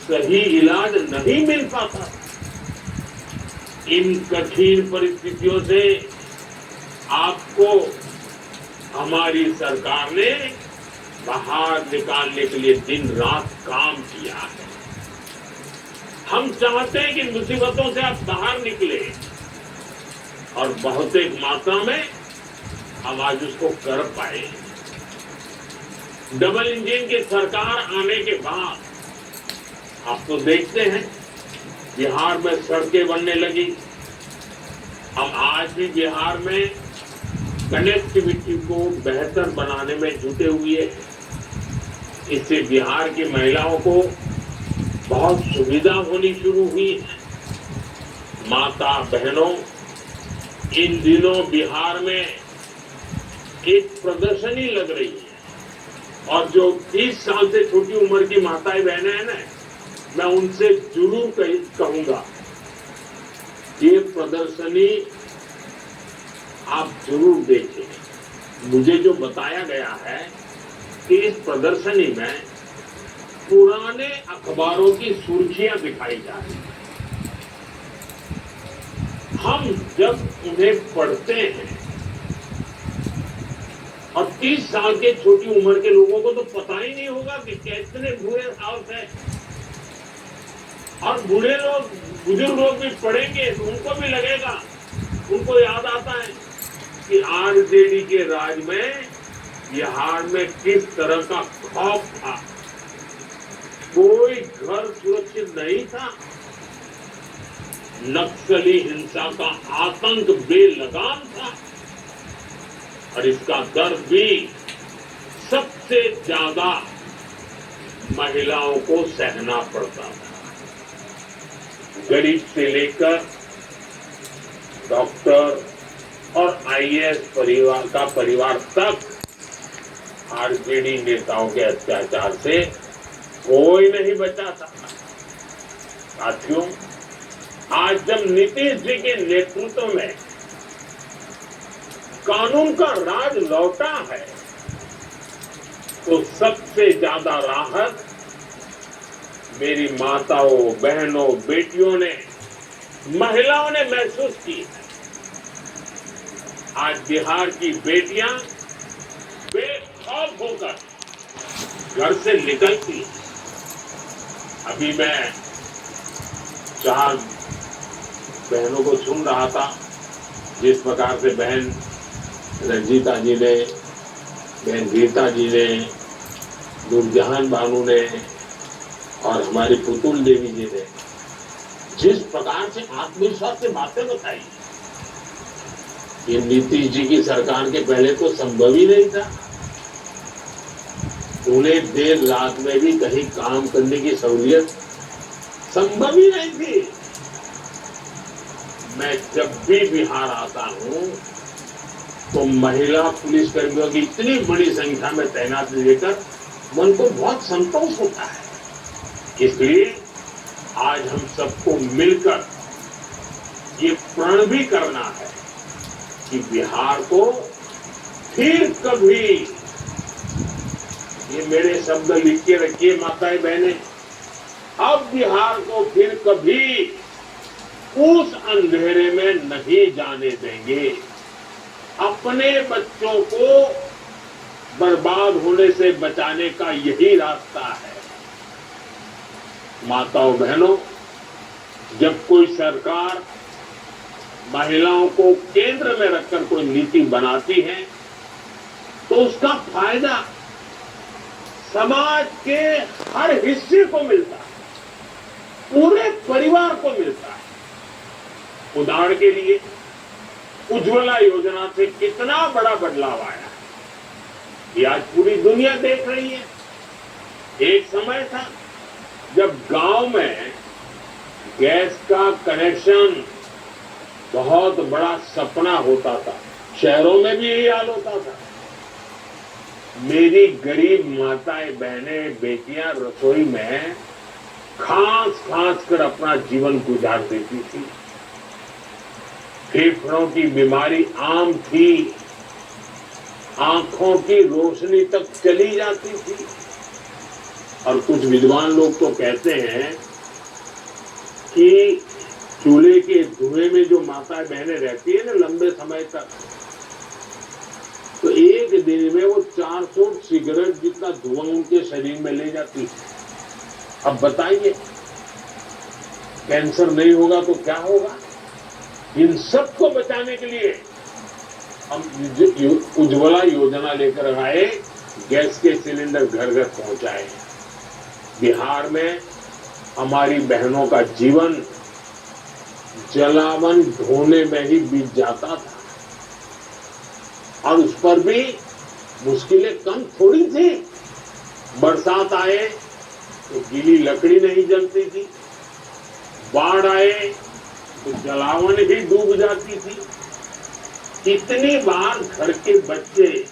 सही इलाज नहीं मिल पाता। इन कठिन परिस्थितियों से आपको हमारी सरकार ने बाहर निकालने के लिए दिन रात काम किया है। हम चाहते हैं कि मुसीबतों से आप बाहर निकले और बहुतेक मात्रा में हम आज उसको कर पाए। डबल इंजन की सरकार आने के बाद आप तो देखते हैं बिहार में सड़कें बनने लगी। हम आज भी बिहार में कनेक्टिविटी को बेहतर बनाने में जुटे हुए हैं। इससे बिहार की महिलाओं को बहुत सुविधा होनी शुरू हुई है। माता बहनों, इन दिनों बिहार में एक प्रदर्शनी लग रही है और जो 30 साल से छोटी उम्र की माताएं बहनें हैं ना, मैं उनसे जरूर कहूंगा ये प्रदर्शनी आप जरूर देखें। मुझे जो बताया गया है कि इस प्रदर्शनी में पुराने अखबारों की सुर्खियां दिखाई जा रही हैं। हम जब उन्हें पढ़ते हैं और 30 साल के छोटी उम्र के लोगों को तो पता ही नहीं होगा कि कितने बुरे हाल है। और बूढ़े लोग, बुजुर्ग लोग भी पढ़ेंगे तो उनको भी लगेगा, उनको याद आता है कि आरजेडी के राज में बिहार में किस तरह का खौफ था। कोई घर सुरक्षित नहीं था। नक्सली हिंसा का आतंक बेलगाम था और इसका दर्द भी सबसे ज्यादा महिलाओं को सहना पड़ता था। गरीब से लेकर डॉक्टर और आईएएस परिवार तक आरजेडी नेताओं के अत्याचार से कोई नहीं बचा था। साथियों, आज जब नीतीश जी के नेतृत्व में कानून का राज लौटा है तो सबसे ज्यादा राहत मेरी माताओं, बहनों, बेटियों ने, महिलाओं ने महसूस की है। आज बिहार की बेटियां बेखौफ होकर घर से निकलती हैं। अभी मैं 4 बहनों को सुन रहा था, जिस प्रकार से बहन रंजीता जी ने, बहन गीता जी ने, नूरजहान बानू ने और हमारी पुतुल देवी जी ने जिस प्रकार से आत्मविश्वास से बातें बताई, ये नीतीश जी की सरकार के पहले तो संभव ही नहीं था। उन्हें देर रात में भी कहीं काम करने की सहूलियत संभव ही नहीं थी। मैं जब भी बिहार आता हूं तो महिला पुलिस कर्मियों की इतनी बड़ी संख्या में तैनाती देकर मन को बहुत संतोष होता है। इसलिए आज हम सबको मिलकर ये प्रण भी करना है कि बिहार को फिर कभी, ये मेरे शब्द लिख के रखिए माताएं बहनें, अब बिहार को फिर कभी उस अंधेरे में नहीं जाने देंगे। अपने बच्चों को बर्बाद होने से बचाने का यही रास्ता है। माताओं बहनों, जब कोई सरकार महिलाओं को केंद्र में रखकर कोई नीति बनाती है तो उसका फायदा समाज के हर हिस्से को मिलता है, पूरे परिवार को मिलता है। उदाहरण के लिए उज्ज्वला योजना से कितना बड़ा बदलाव आया है, ये आज पूरी दुनिया देख रही है। एक समय था जब गांव में गैस का कनेक्शन बहुत बड़ा सपना होता था, शहरों में भी यही हाल होता था। मेरी गरीब माताएं, बहनें, बेटियां रसोई में खास कर अपना जीवन गुजार देती थी। फेफड़ों की बीमारी आम थी, आंखों की रोशनी तक चली जाती थी। और कुछ विद्वान लोग तो कहते हैं कि चूल्हे के धुएं में जो माताएं बहनें रहती है ना लंबे समय तक, तो एक दिन में वो 400 सिगरेट जितना धुआं उनके शरीर में ले जाती है। अब बताइए, कैंसर नहीं होगा तो क्या होगा? इन सबको बचाने के लिए हम उज्ज्वला योजना लेकर आए, गैस के सिलेंडर घर घर पहुंचाए। बिहार में हमारी बहनों का जीवन जलावन ढोने में ही बीत जाता था, और उस पर भी मुश्किलें कम थोड़ी थी। बरसात आए तो गीली लकड़ी नहीं जलती थी, बाढ़ आए तो जलावन ही डूब जाती थी। कितनी बार घर के बच्चे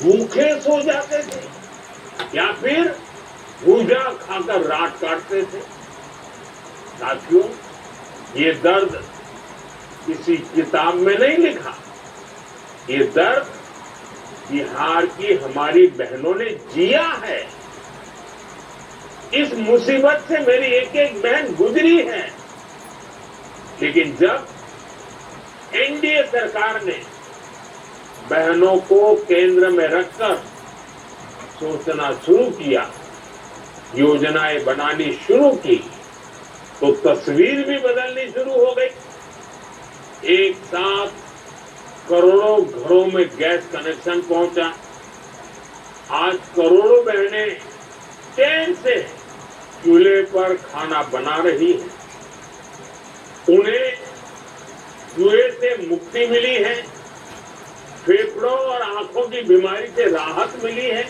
भूखे सो जाते थे या फिर भूजा खाकर रात काटते थे। साथियों, ये दर्द किसी किताब में नहीं लिखा, ये दर्द बिहार की हमारी बहनों ने जिया है। इस मुसीबत से मेरी एक एक बहन गुजरी है, लेकिन जब एनडीए सरकार ने बहनों को केंद्र में रखकर सोचना शुरू किया, योजनाएं बनानी शुरू की, तो तस्वीर भी बदलनी शुरू हो गई। एक साथ करोड़ों घरों में गैस कनेक्शन पहुंचा। आज करोड़ों बहनें चैन से चूल्हे पर खाना बना रही हैं। उन्हें कुएं से मुक्ति मिली है, फेफड़ों और आंखों की बीमारी से राहत मिली है।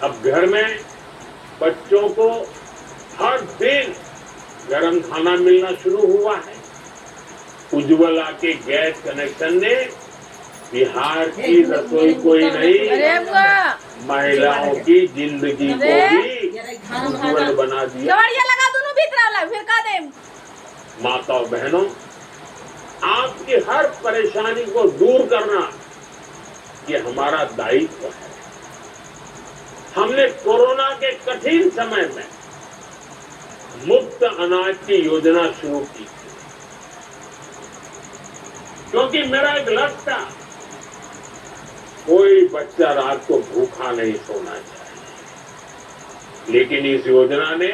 अब घर में बच्चों को हर दिन गरम खाना मिलना शुरू हुआ है। उज्ज्वला के गैस कनेक्शन ने बिहार की रसोई को ही नहीं, महिलाओं की जिंदगी को भी उज्ज्वल बना दिया। माताओं बहनों, आपकी हर परेशानी को दूर करना ये हमारा दायित्व है। हमने कोरोना के कठिन समय में मुफ्त अनाज की योजना शुरू की, क्योंकि मेरा एक लक्ष्य था, कोई बच्चा रात को भूखा नहीं सोना चाहिए। लेकिन इस योजना ने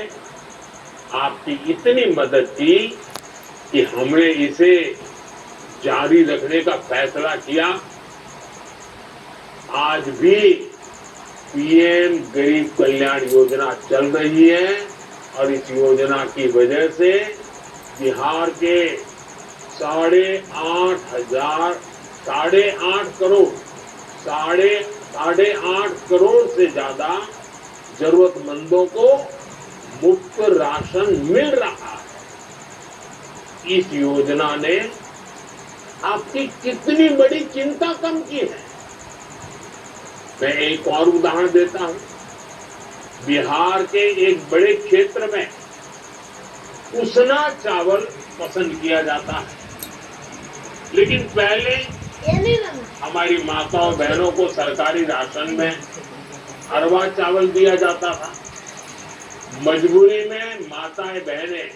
आपकी इतनी मदद की कि हमने इसे जारी रखने का फैसला किया। आज भी पीएम गरीब कल्याण योजना चल रही है, और इस योजना की वजह से बिहार के 8.5 करोड़ से ज्यादा जरूरतमंदों को मुफ्त राशन मिल रहा है। इस योजना ने आपकी कितनी बड़ी चिंता कम की है। मैं एक और उदाहरण देता हूं। बिहार के एक बड़े क्षेत्र में उसना चावल पसंद किया जाता है, लेकिन पहले हमारी माताओं बहनों को सरकारी राशन में अरवा चावल दिया जाता था। मजबूरी में माताएं बहनें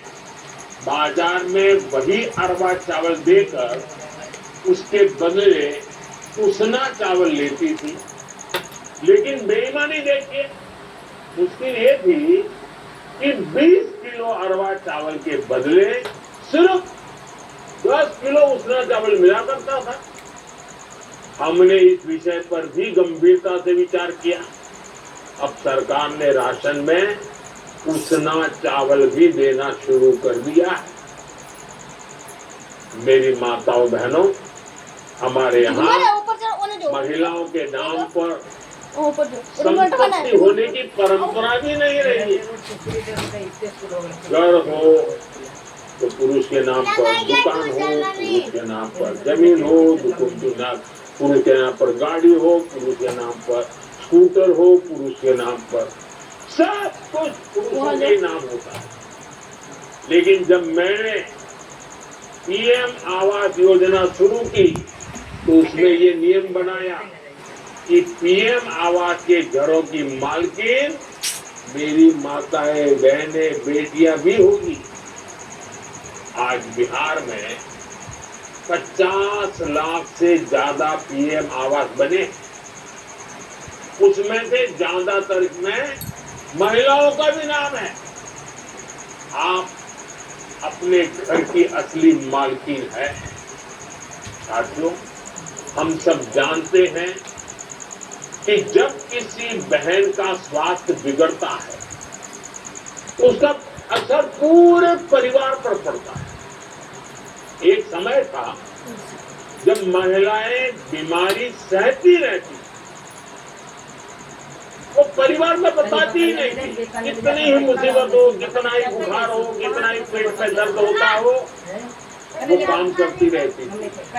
बाजार में वही अरवा चावल देकर उसके बदले उसना चावल लेती थी। लेकिन बेईमानी देखिए, मुश्किल ये थी कि 20 किलो अरवा चावल के बदले सिर्फ 10 किलो उसना चावल मिला करता था। हमने इस विषय पर भी गंभीरता से विचार किया। अब सरकार ने राशन में उसना चावल भी देना शुरू कर दिया है। मेरी माताओं बहनों, हमारे यहाँ महिलाओं के नाम पर संपत्ति होने की परंपरा भी नहीं रही है। घर हो तो पुरुष के नाम पर दुकान हो, पुरुष के नाम पर जमीन हो, पुरुष के नाम पर गाड़ी हो, पुरुष के नाम पर स्कूटर हो, पुरुष के नाम पर सब कुछ पुरुषों के नाम होता है। लेकिन जब मैंने पीएम आवास योजना शुरू की तो उसमें ये नियम बनाया कि पीएम आवास के घरों की मालकिन मेरी माताएं, बहनें, बेटियां भी होगी। आज बिहार में 50 लाख से ज्यादा पीएम आवास बने। उसमें से ज्यादातर में महिलाओं का भी नाम है। आप अपने घर की असली मालकिन है। साथियों, हम सब जानते हैं कि जब किसी बहन का स्वास्थ्य बिगड़ता है तो उसका असर पूरे परिवार पर पड़ता है। एक समय था जब महिलाएं बीमारी सहती रहती, वो परिवार में बताती ही नहीं थी। कितनी ही मुसीबत हो, कितना ही बुखार हो, कितना ही पेट में दर्द होता हो, वो काम करती रहती थी।